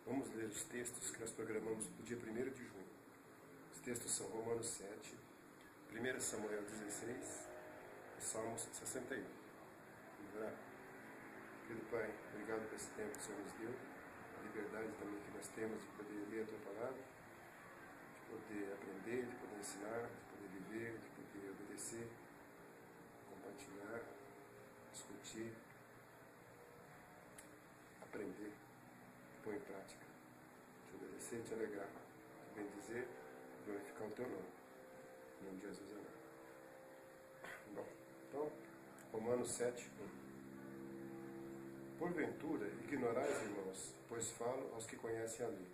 Vamos ler os textos que nós programamos para o dia 1º de junho. Os textos são Romanos 7, 1 Samuel 16 e Salmos 61. Vamos orar? Querido Pai, obrigado por esse tempo que o Senhor nos deu, a liberdade também que nós temos de poder ler a Tua Palavra, de poder aprender, de poder ensinar, de poder viver, de poder obedecer, compartilhar, discutir, aprender, pôr em prática, te obedecer, te alegrar, te bendizer, glorificar o Teu nome. Em nome de Jesus, amém. Bom, então, Romanos 7, 1. Porventura, ignorais, irmãos, pois falo aos que conhecem a lei,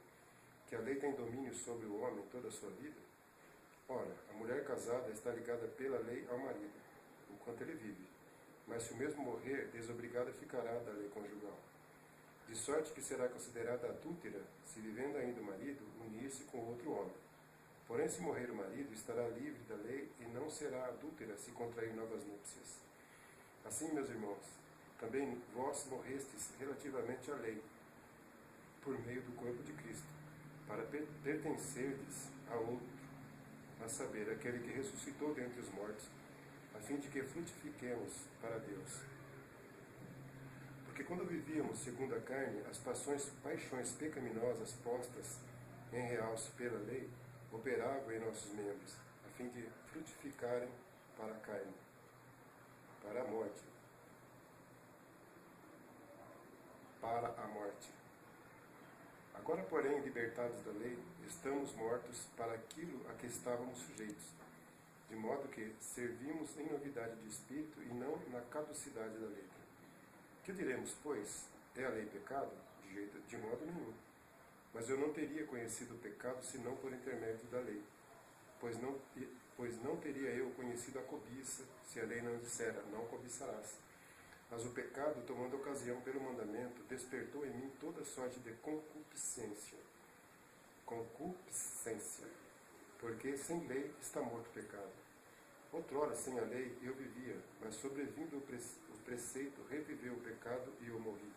que a lei tem domínio sobre o homem toda a sua vida? Ora, a mulher casada está ligada pela lei ao marido, enquanto ele vive, mas se o mesmo morrer, desobrigada ficará da lei conjugal. De sorte que será considerada adúltera, se vivendo ainda o marido, unir-se com outro homem. Porém, se morrer o marido, estará livre da lei e não será adúltera se contrair novas núpcias. Assim, meus irmãos, também vós morrestes relativamente à lei, por meio do corpo de Cristo, para pertencerdes a outro, a saber, aquele que ressuscitou dentre os mortos, a fim de que frutifiquemos para Deus. Porque quando vivíamos segundo a carne, as paixões pecaminosas postas em realce pela lei, operavam em nossos membros, a fim de frutificarem para a carne, para a morte. Agora, porém, libertados da lei, estamos mortos para aquilo a que estávamos sujeitos, de modo que servimos em novidade de espírito e não na caducidade da letra. Que diremos, pois? É a lei pecado? De modo nenhum. Mas eu não teria conhecido o pecado senão por intermédio da lei. Pois não teria eu conhecido a cobiça, se a lei não dissera, não cobiçarás. Mas o pecado, tomando ocasião pelo mandamento, despertou em mim toda sorte de concupiscência. Concupiscência. Porque sem lei está morto o pecado. Outrora, sem a lei, eu vivia, mas sobrevindo o preceito, reviveu o pecado e eu morri.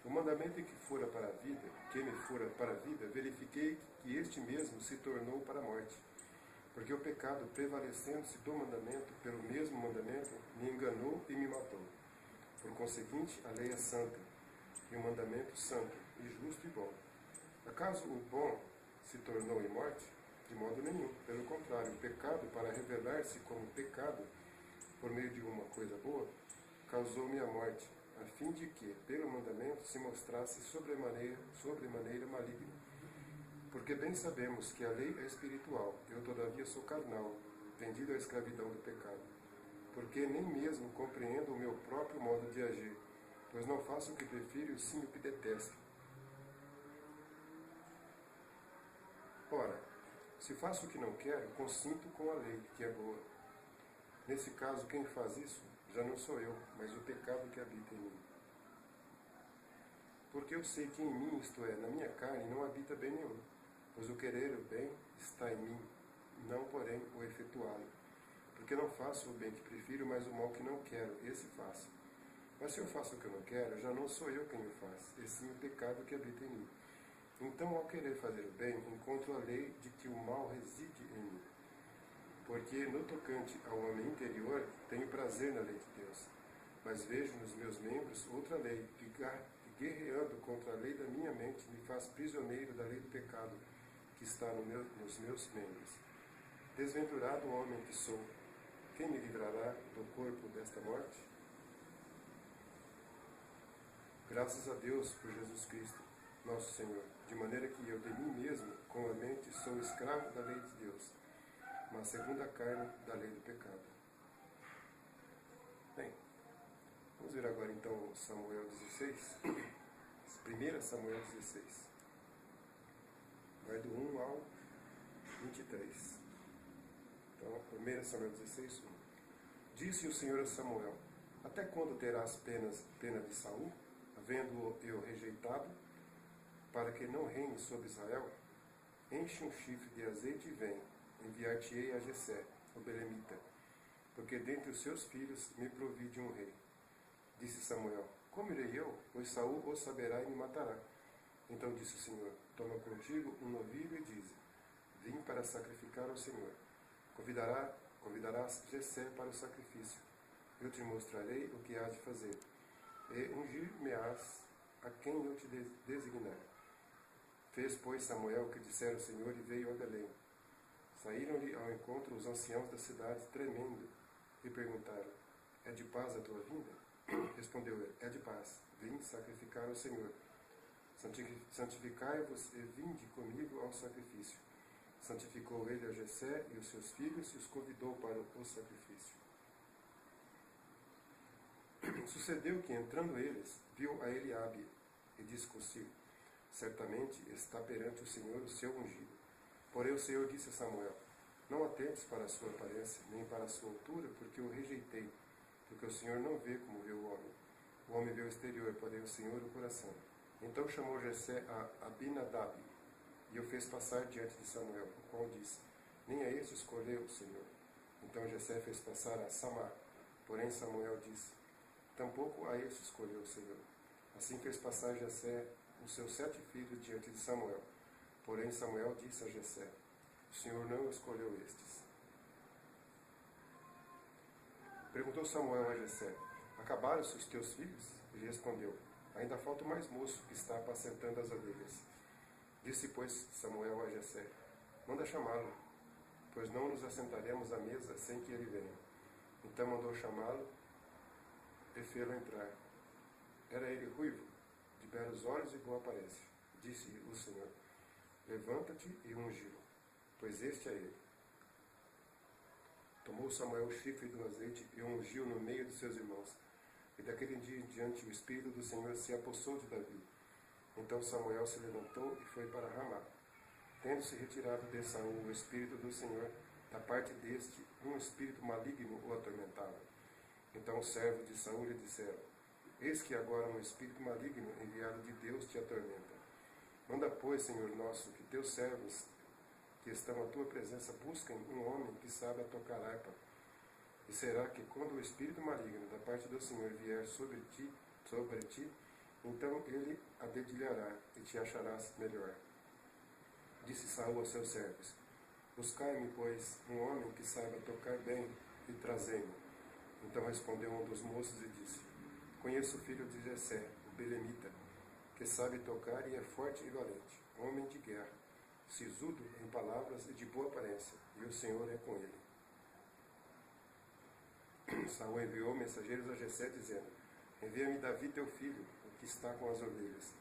O mandamento que me fora para a vida, verifiquei que este mesmo se tornou para a morte. Porque o pecado, prevalecendo-se do mandamento, pelo mesmo mandamento, me enganou e me matou. Por conseguinte, a lei é santa, e o mandamento santo, e justo e bom. Acaso o bom se tornou em morte? De modo nenhum. Pelo contrário, o pecado, para revelar-se como pecado, por meio de uma coisa boa, causou-me a morte, a fim de que, pelo mandamento, se mostrasse sobremaneira maligno. Porque bem sabemos que a lei é espiritual, eu todavia sou carnal, vendido à escravidão do pecado. Porque nem mesmo compreendo o meu próprio modo de agir, pois não faço o que prefiro e sim o que detesto. Ora, se faço o que não quero, consinto com a lei, que é boa. Nesse caso, quem faz isso já não sou eu, mas o pecado que habita em mim. Porque eu sei que em mim, isto é, na minha carne, não habita bem nenhum, pois o querer o bem está em mim, não, porém, o efetuá-lo. Porque não faço o bem que prefiro, mas o mal que não quero, esse faço. Mas se eu faço o que eu não quero, já não sou eu quem o faz, e sim o pecado que habita em mim. Então, ao querer fazer o bem, encontro a lei de que o mal reside em mim. Porque, no tocante ao homem interior, tenho prazer na lei de Deus. Mas vejo nos meus membros outra lei, que guerreando contra a lei da minha mente, me faz prisioneiro da lei do pecado, que está nos meus membros. Desventurado homem que sou, quem me livrará do corpo desta morte? Graças a Deus por Jesus Cristo, nosso Senhor, de maneira que eu de mim mesmo, com a mente, sou escravo da lei de Deus, mas segundo a carne, da lei do pecado. Bem, vamos ver agora então Samuel 16, 1 Samuel 16, vai do 1 ao 23. Então, 1 Samuel 16, 1. Disse o Senhor a Samuel: até quando terás pena de Saul, havendo-o eu rejeitado, para que não reine sobre Israel? Enche um chifre de azeite e vem, enviar-te-ei a Jessé, o belemita, porque dentre os seus filhos me provi de um rei. Disse Samuel: como irei eu? Pois Saul o saberá e me matará. Então disse o Senhor, toma contigo um novilho e dize, vim para sacrificar ao Senhor. Convidarás Jessé para o sacrifício. Eu te mostrarei o que hás de fazer. E ungir-me-ás a quem eu te designar. Fez, pois, Samuel o que dissera o Senhor e veio a Belém. Saíram-lhe ao encontro os anciãos da cidade, tremendo, e perguntaram, é de paz a tua vinda? Respondeu ele, é de paz. Vim sacrificar ao Senhor. Santificai-vos e vinde comigo ao sacrifício. Santificou ele a Jessé e os seus filhos e os convidou para o sacrifício. Sucedeu que, entrando eles, viu a Eliabe e disse consigo, certamente está perante o Senhor o seu ungido. Porém o Senhor disse a Samuel, não atentes para a sua aparência, nem para a sua altura, porque o rejeitei, porque o Senhor não vê como vê o homem. O homem vê o exterior, porém o Senhor o coração. Então chamou Jessé a Abinadab, e o fez passar diante de Samuel, o qual disse, nem a este escolheu o Senhor. Então Jessé fez passar a Samá, porém Samuel disse, tampouco a este escolheu o Senhor. Assim fez passar Jessé os seus 7 filhos diante de Samuel. Porém Samuel disse a Jessé, o Senhor não escolheu estes. Perguntou Samuel a Jessé, acabaram-se os teus filhos? Ele respondeu, ainda falta o mais moço que está apacentando as ovelhas. Disse, pois, Samuel a Jessé, manda chamá-lo, pois não nos assentaremos à mesa sem que ele venha. Então mandou chamá-lo e fê-lo entrar. Era ele ruivo, de belos olhos e boa aparência. Disse o Senhor, levanta-te e ungi-lo, pois este é ele. Tomou Samuel o chifre do azeite e o ungiu no meio de seus irmãos. E daquele dia em diante o Espírito do Senhor se apossou de Davi. Então Samuel se levantou e foi para Ramá. Tendo-se retirado de Saul o Espírito do Senhor, da parte deste, um espírito maligno o atormentava. Então os servos de Saul lhe disseram, eis que agora um espírito maligno enviado de Deus te atormenta. Manda, pois, Senhor nosso, que teus servos que estão à tua presença busquem um homem que saiba tocar harpa. E será que quando o espírito maligno da parte do Senhor vier sobre ti, então ele a dedilhará e te acharás melhor. Disse Saul aos seus servos, buscai-me, pois, um homem que saiba tocar bem e trazei-me. Então respondeu um dos moços e disse, conheço o filho de Jessé, o belemita, que sabe tocar e é forte e valente, homem de guerra, sisudo em palavras e de boa aparência, e o Senhor é com ele. Saul enviou mensageiros a Jessé, dizendo, envia-me Davi teu filho, o que está com as ovelhas.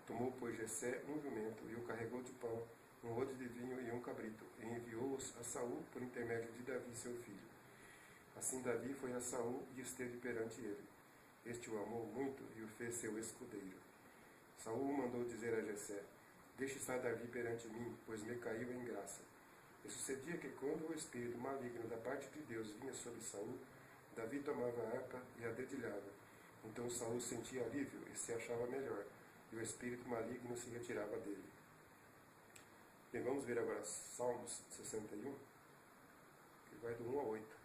Tomou, pois, Jessé um jumento, e o carregou de pão, um odre de vinho e um cabrito, e enviou-os a Saul por intermédio de Davi seu filho. Assim Davi foi a Saul e esteve perante ele. Este o amou muito e o fez seu escudeiro. Saul mandou dizer a Jessé, deixe estar Davi perante mim, pois me caiu em graça. E sucedia que quando o espírito maligno da parte de Deus vinha sobre Saul, Davi tomava a harpa e a dedilhava. Então Saul sentia alívio e se achava melhor, e o espírito maligno se retirava dele. Bem, vamos ver agora Salmos 61, que vai do 1 ao 8.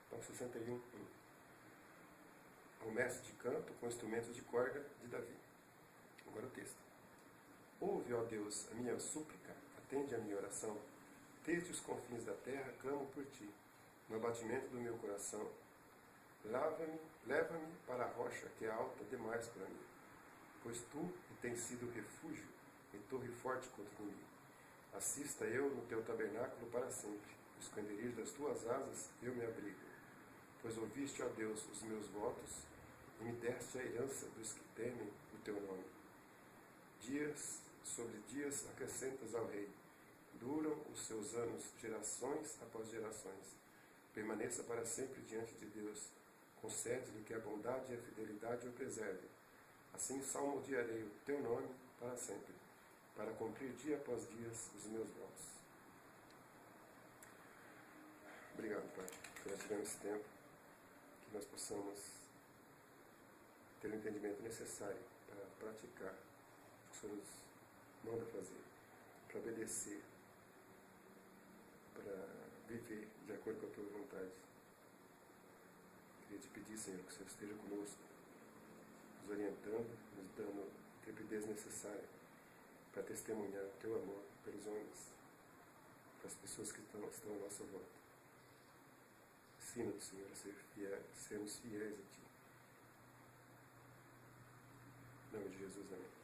Então, 61, 1. O mestre de canto com instrumentos de corda de Davi. Agora o texto. Ouve, ó Deus, a minha súplica, atende a minha oração. Desde os confins da terra clamo por ti, no abatimento do meu coração. Leva-me para a rocha que é alta demais para mim, pois tu tens sido refúgio e torre forte contra mim. Assista eu no teu tabernáculo para sempre, no esconderijo das tuas asas eu me abrigo. Pois ouviste, ó Deus, os meus votos e me deste a herança dos que temem o teu nome. Dias sobre dias acrescentas ao rei, duram os seus anos, gerações após gerações. Permaneça para sempre diante de Deus, concede-lhe que a bondade e a fidelidade o preservem. Assim salmodiarei o teu nome para sempre, para cumprir dia após dia os meus votos. Obrigado, Pai, por nós tirarmos esse tempo, que nós possamos ter o entendimento necessário para praticar o que o Senhor nos manda fazer, para obedecer, para viver de acordo com a tua vontade. Queria te pedir, Senhor, que o Senhor esteja conosco nos orientando, nos dando a intrepidez necessária para testemunhar o teu amor pelos homens, para as pessoas que estão à nossa volta. Ensina-nos, Senhor, a sermos fiéis a Ti. Em nome de Jesus, amém.